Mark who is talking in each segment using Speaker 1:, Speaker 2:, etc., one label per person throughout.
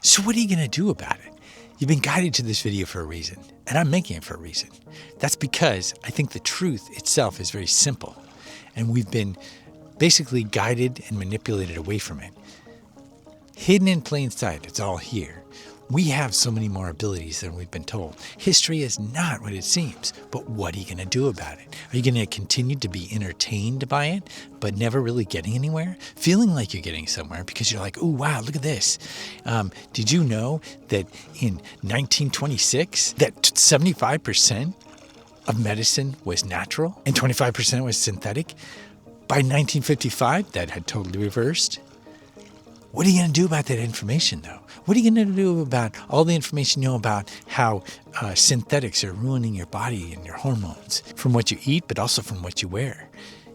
Speaker 1: So what are you going to do about it? You've been guided to this video for a reason, and I'm making it for a reason. That's because I think the truth itself is very simple, and we've been basically guided and manipulated away from it. Hidden in plain sight, it's all here. We have so many more abilities than we've been told. History is not what it seems, but what are you going to do about it? Are you going to continue to be entertained by it, but never really getting anywhere? Feeling like you're getting somewhere because you're like, oh, wow, look at this. Did you know that in 1926, that 75% of medicine was natural and 25% was synthetic? By 1955, that had totally reversed. What are you going to do about that information, though? What are you going to do about all the information you know about how synthetics are ruining your body and your hormones from what you eat, but also from what you wear?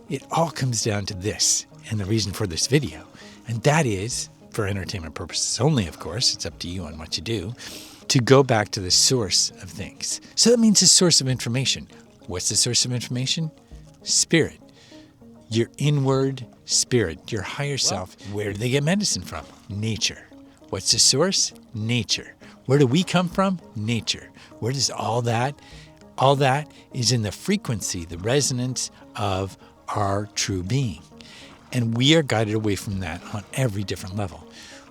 Speaker 1: It all comes down to this, and the reason for this video. And that is, for entertainment purposes only, of course, it's up to you on what you do, to go back to the source of things. So that means the source of information. What's the source of information? Spirit. Your inward spirit, your higher self. Where do they get medicine from? Nature. What's the source? Nature. Where do we come from? Nature. Where does all that? All that is in the frequency, the resonance of our true being. And we are guided away from that on every different level.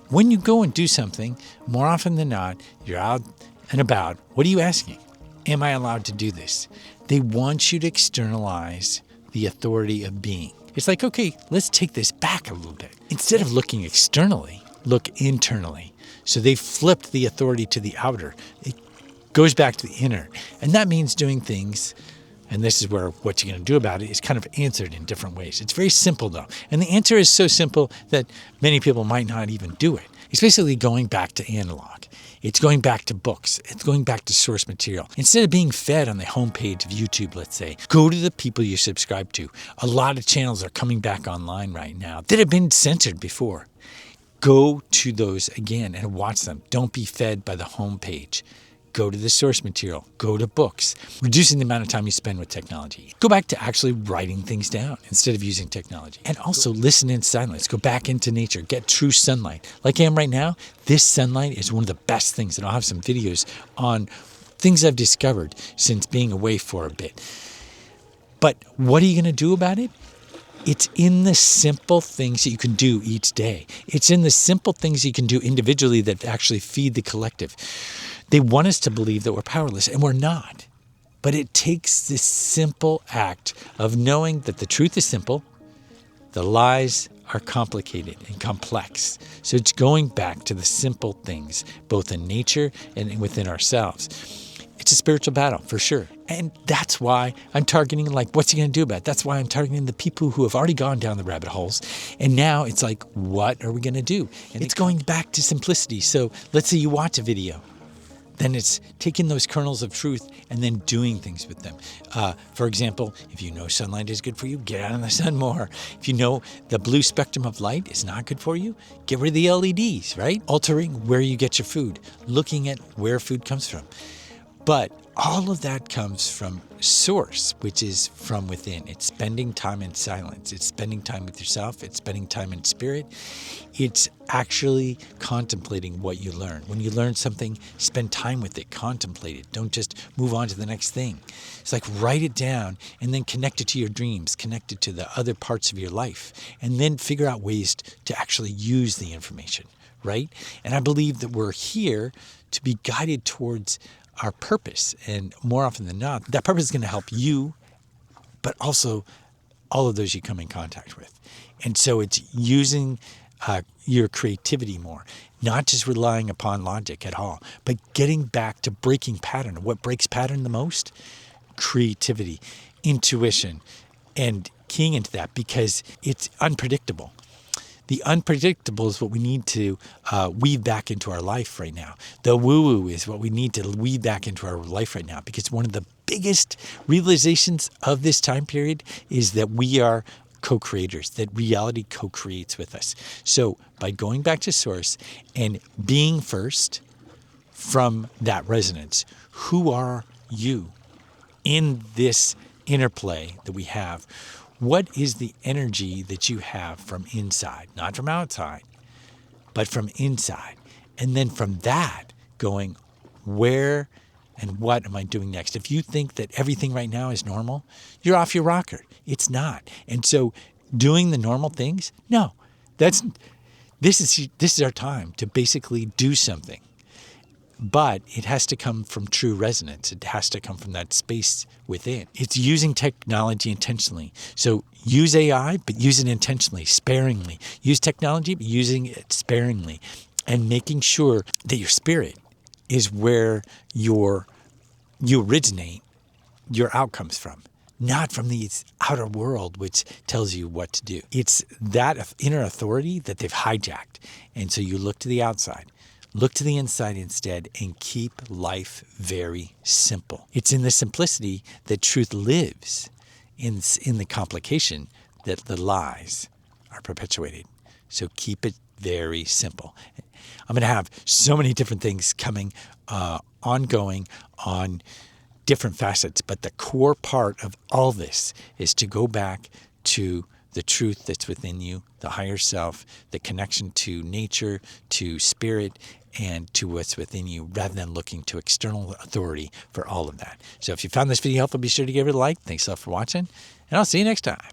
Speaker 1: When you go and do something, more often than not, you're out and about. What are you asking? Am I allowed to do this? They want you to externalize the authority of being. It's like, okay, let's take this back a little bit. Instead of looking externally, look internally. So they flipped the authority to the outer. It goes back to the inner. And that means doing things, and this is where what you're going to do about it is kind of answered in different ways. It's very simple, though. And the answer is so simple that many people might not even do it. It's basically going back to analog. It's going back to books. It's going back to source material. Instead of being fed on the homepage of YouTube, let's say, go to the people you subscribe to. A lot of channels are coming back online right now that have been censored before. Go to those again and watch them. Don't be fed by the homepage. Go to the source material. Go to books. Reducing the amount of time you spend with technology. Go back to actually writing things down instead of using technology. And also listen in silence. Go back into nature. Get true sunlight. Like I am right now, this sunlight is one of the best things. And I'll have some videos on things I've discovered since being away for a bit. But what are you going to do about it? It's in the simple things that you can do each day. It's in the simple things you can do individually that actually feed the collective. They want us to believe that we're powerless, and we're not. But it takes this simple act of knowing that the truth is simple, the lies are complicated and complex. So it's going back to the simple things, both in nature and within ourselves. It's a spiritual battle, for sure. And that's why I'm targeting, like, what's he going to do about it? That's why I'm targeting the people who have already gone down the rabbit holes. And now it's like, what are we going to do? And it's going back to simplicity. So let's say you watch a video. Then it's taking those kernels of truth and then doing things with them. For example, if you know sunlight is good for you, get out in the sun more. If you know the blue spectrum of light is not good for you, get rid of the LEDs, right? Altering where you get your food, looking at where food comes from. But all of that comes from source, which is from within. It's spending time in silence. It's spending time with yourself. It's spending time in spirit. It's actually contemplating what you learn. When you learn something, spend time with it. Contemplate it. Don't just move on to the next thing. It's like write it down and then connect it to your dreams, connect it to the other parts of your life, and then figure out ways to actually use the information, right? And I believe that we're here to be guided towards our purpose. And more often than not, that purpose is going to help you, but also all of those you come in contact with. And so it's using your creativity more, not just relying upon logic at all, but getting back to breaking pattern. What breaks pattern the most? Creativity, intuition, and keying into that because it's unpredictable. The unpredictable is what we need to weave back into our life right now. The woo-woo is what we need to weave back into our life right now because one of the biggest realizations of this time period is that we are co-creators, that reality co-creates with us. So by going back to source and being first from that resonance, who are you in this interplay that we have? What is the energy that you have from inside, not from outside, but from inside? And then from that, going, where and what am I doing next? If you think that everything right now is normal, you're off your rocker. It's not. And so doing the normal things, no, this is our time to basically do something. But it has to come from true resonance. It has to come from that space within. It's using technology intentionally. So use AI, but use it intentionally, sparingly. Use technology, but using it sparingly. And making sure that your spirit is where you originate your outcomes from, not from the outer world, which tells you what to do. It's that inner authority that they've hijacked. And so you look to the outside. Look to the inside instead and keep life very simple. It's in the simplicity that truth lives, in the complication that the lies are perpetuated. So keep it very simple. I'm going to have so many different things coming, ongoing on different facets, but the core part of all this is to go back to the truth that's within you, the higher self, the connection to nature, to spirit, and to what's within you, rather than looking to external authority for all of that. So if you found this video helpful, be sure to give it a like. Thanks a lot for watching, and I'll see you next time.